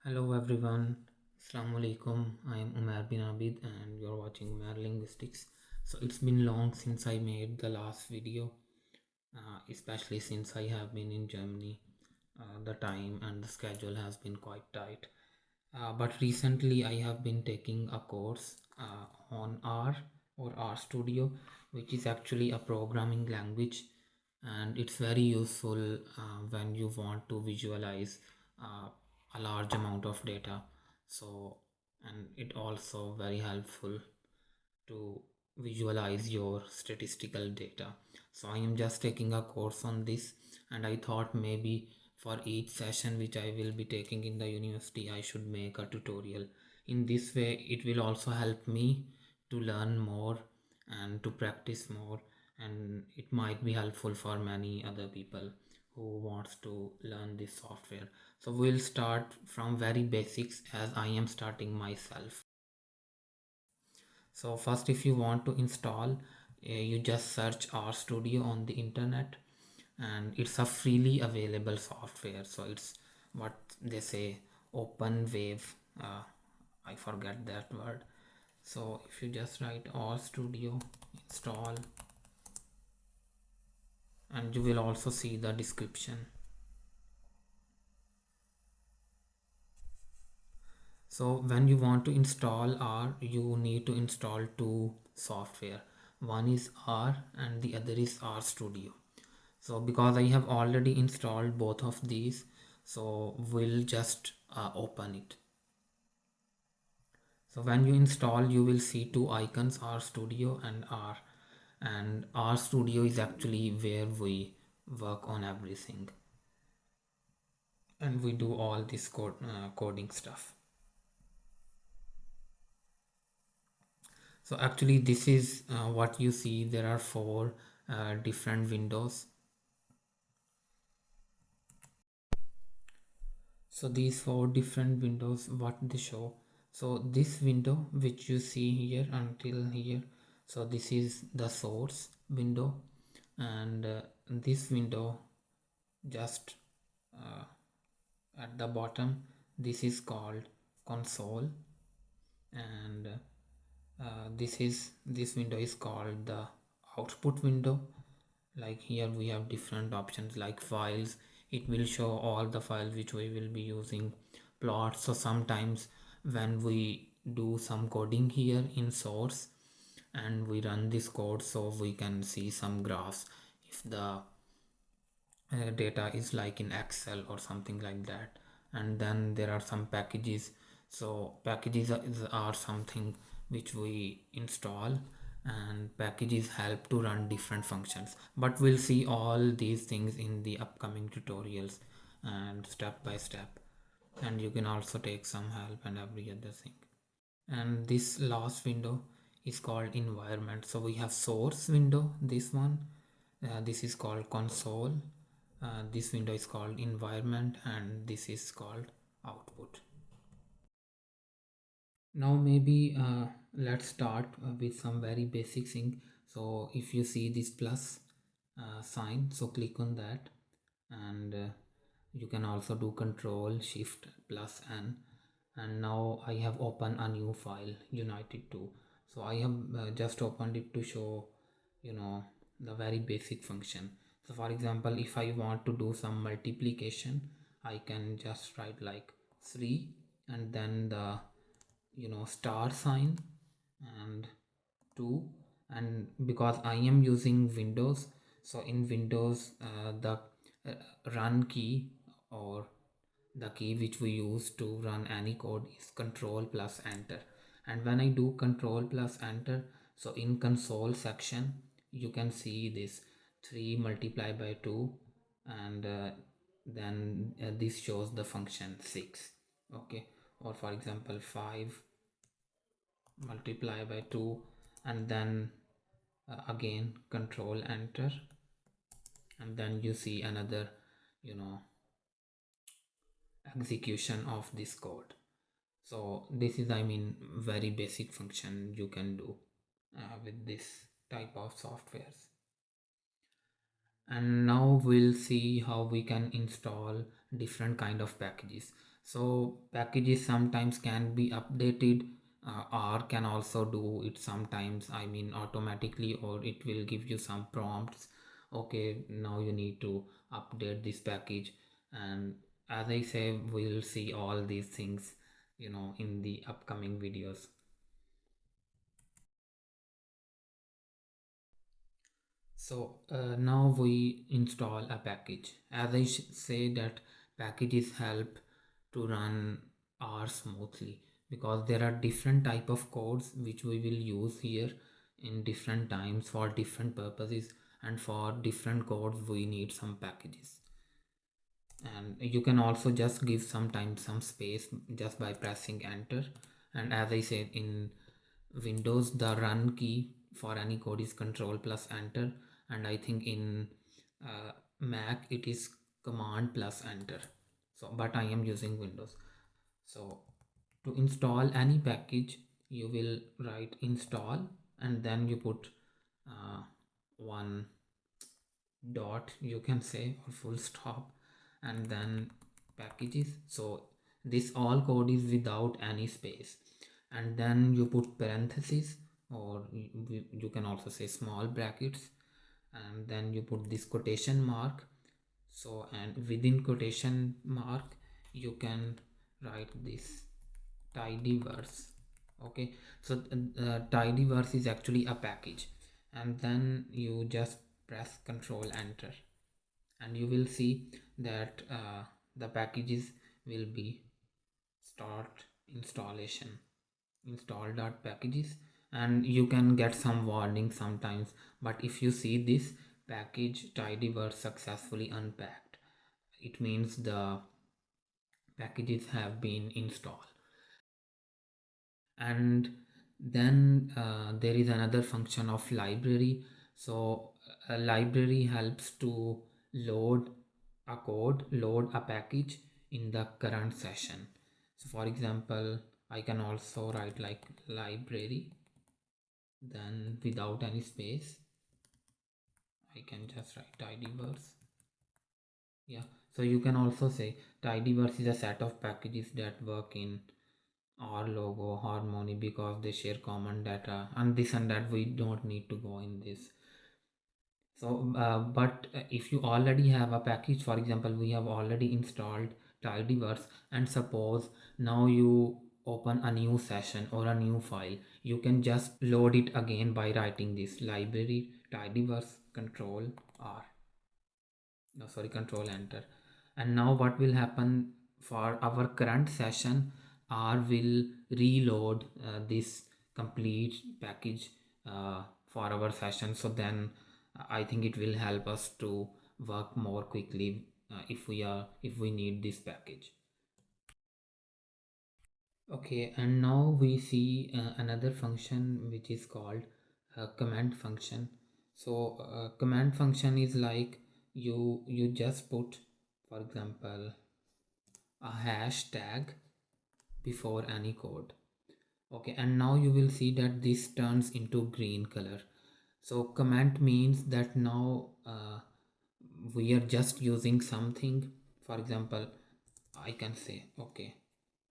Hello everyone, Assalamu alaikum. I am Umair bin Abid and you're watching Umair Linguistics. So it's been long since I made the last video, especially since I have been in Germany. The time and the schedule has been quite tight. But recently I have been taking a course on R or RStudio, which is actually a programming language, and it's very useful when you want to visualize uh, a large amount of data. So, and it also very helpful to visualize your statistical data. So I am just taking a course on this, and I thought maybe for each session which I will be taking in the university I should make a tutorial. In this way it will also help me to learn more and to practice more, and it might be helpful for many other people who wants to learn this software. So we'll start from very basics as I am starting myself. So first, if you want to install, you just search RStudio on the internet, and it's a freely available software. So it's what they say, open wave. I forget that word. So if you just write RStudio install, and you will also see the description. So when you want to install R, you need to install two software. One is R and the other is RStudio. So because I have already installed both of these, so we'll just open it. So when you install, you will see two icons, RStudio and R. And RStudio is actually where we work on everything, and we do all this coding stuff. So actually this is what you see. There are four different windows. So these four different windows, what they show. So this window which you see here until here, so this is the source window, and this window just uh, at the bottom, this is called console, and this window is called the output window. Like here we have different options like files. It will show all the files which we will be using. Plots, so sometimes when we do some coding here in source and we run this code, so we can see some graphs if the data is like in Excel or something like that. And then there are some packages. So packages are something which we install, and packages help to run different functions, but we'll see all these things in the upcoming tutorials and step by step, and you can also take some help and every other thing. And this last window is called environment. So we have source window, this one, this is called console, this window is called environment, and this is called output. Now maybe let's start with some very basic thing. So if you see this plus sign, so click on that, and you can also do control shift plus n, and now I have opened a new file united 2. So I have just opened it to show the very basic function. So for example, if I want to do some multiplication, I can just write like 3 and then the star sign and 2. And because I am using Windows, so in Windows the run key, or the key which we use to run any code, is control plus enter. And when I do control plus enter, so in console section you can see this 3 multiplied by 2, and then this shows the function 6. Okay, or for example 5 multiply by 2, and then again control enter, and then you see another you know execution of this code. So this is, I mean, very basic function you can do with this type of softwares. And now we'll see how we can install different kind of packages. So packages sometimes can be updated, or can also do it sometimes, I mean automatically, or it will give you some prompts. Okay, now you need to update this package. And as I say, we'll see all these things, in the upcoming videos. So now we install a package. As I say that packages help to run R smoothly, because there are different type of codes which we will use here in different times for different purposes, and for different codes we need some packages. And you can also just give sometimes some space just by pressing enter. And as I said, in Windows the run key for any code is control plus enter, and I think in Mac it is command plus enter. So but I am using Windows. So to install any package, you will write install, and then you put one dot, you can say, or full stop, and then packages. So this all code is without any space, and then you put parentheses, or you can also say small brackets, and then you put this quotation mark. So and within quotation mark you can write this tidyverse. Okay, so tidyverse is actually a package, and then you just press control enter, and you will see that the packages will be start installation, install.packages. And you can get some warning sometimes, but if you see this package tidyverse successfully unpacked, it means the packages have been installed. And then there is another function of library. So a library helps to load a code, load a package in the current session. So for example, I can also write like library, then without any space I can just write tidyverse. Yeah, so you can also say tidyverse is a set of packages that work in or logo harmony because they share common data, and this and that we don't need to go in this. So but if you already have a package, for example we have already installed tidyverse, and suppose now you open a new session or a new file, you can just load it again by writing this library tidyverse control R, no sorry, control enter. And now what will happen, for our current session R will reload this complete package for our session. So then I think it will help us to work more quickly if we need this package. Okay, and now we see another function which is called command function. So command function is like you just put, for example, a hashtag before any code. Okay, and now you will see that this turns into green color. So command means that now we are just using something. For example, I can say, okay,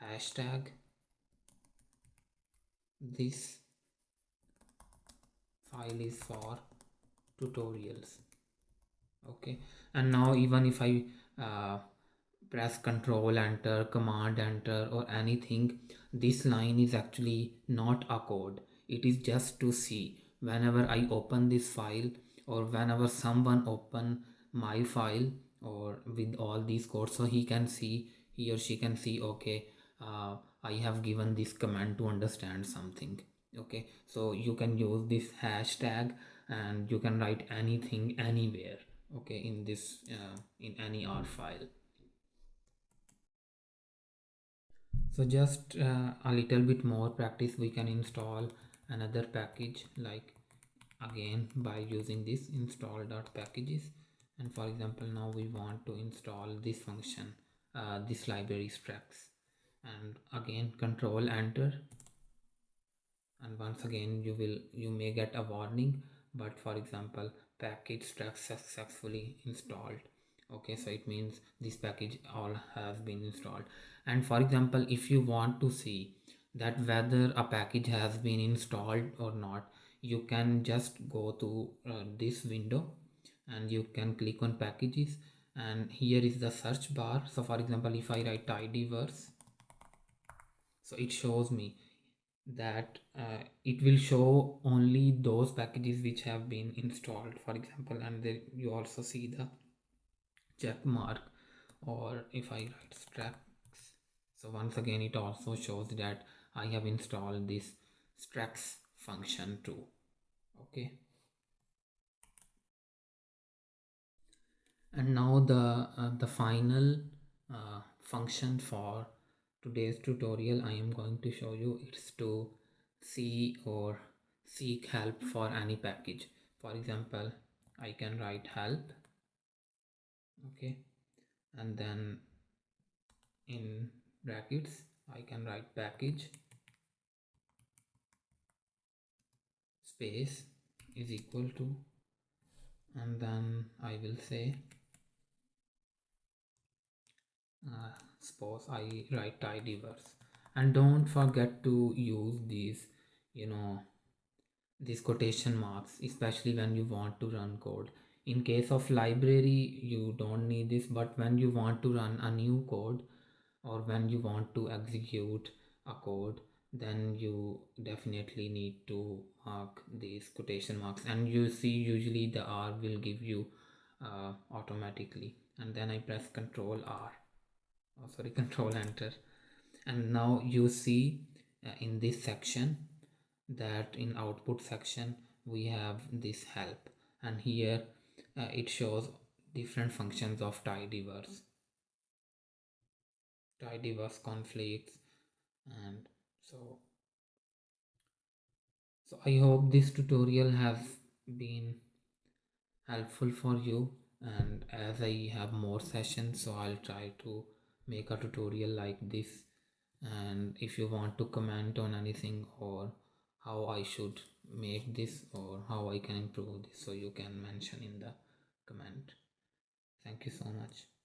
hashtag this file is for tutorials. Okay, and now even if I uh, press control enter, command enter, or anything, this line is actually not a code. It is just to see whenever I open this file, or whenever someone open my file or with all these codes, so he can see, he or she can see, okay, I have given this command to understand something. Okay, so you can use this hashtag and you can write anything anywhere, okay, in this in any R file. So just a little bit more practice, we can install another package, like again by using this install.packages. And for example now we want to install this function, this library structs, and again control enter, and once again you may get a warning, but for example package struct successfully installed. Okay, so it means this package all has been installed. And for example, if you want to see that whether a package has been installed or not, you can just go to this window and you can click on packages, and here is the search bar. So for example, if I write tidyverse, so it shows me that it will show only those packages which have been installed, for example. And then you also see the check mark, or if I write Strax, so once again it also shows that I have installed this Strax function too. Okay, and now the final function for today's tutorial I am going to show you, it's to see or seek help for any package. For example, I can write help. Okay, and then in brackets I can write package space is equal to, and then I will say suppose I write tidyverse. And don't forget to use these, you know, these quotation marks, especially when you want to run code. In case of library you don't need this, but when you want to run a new code or when you want to execute a code, then you definitely need to mark these quotation marks. And you see usually the R will give you automatically, and then I press Control R, oh sorry, Control Enter. And now you see in this section, that in output section we have this help, and here it shows different functions of tidyverse conflicts. And so I hope this tutorial has been helpful for you, and as I have more sessions, so I'll try to make a tutorial like this. And if you want to comment on anything, or how I should make this, or how I can improve this, so you can mention in the comment. Thank you so much.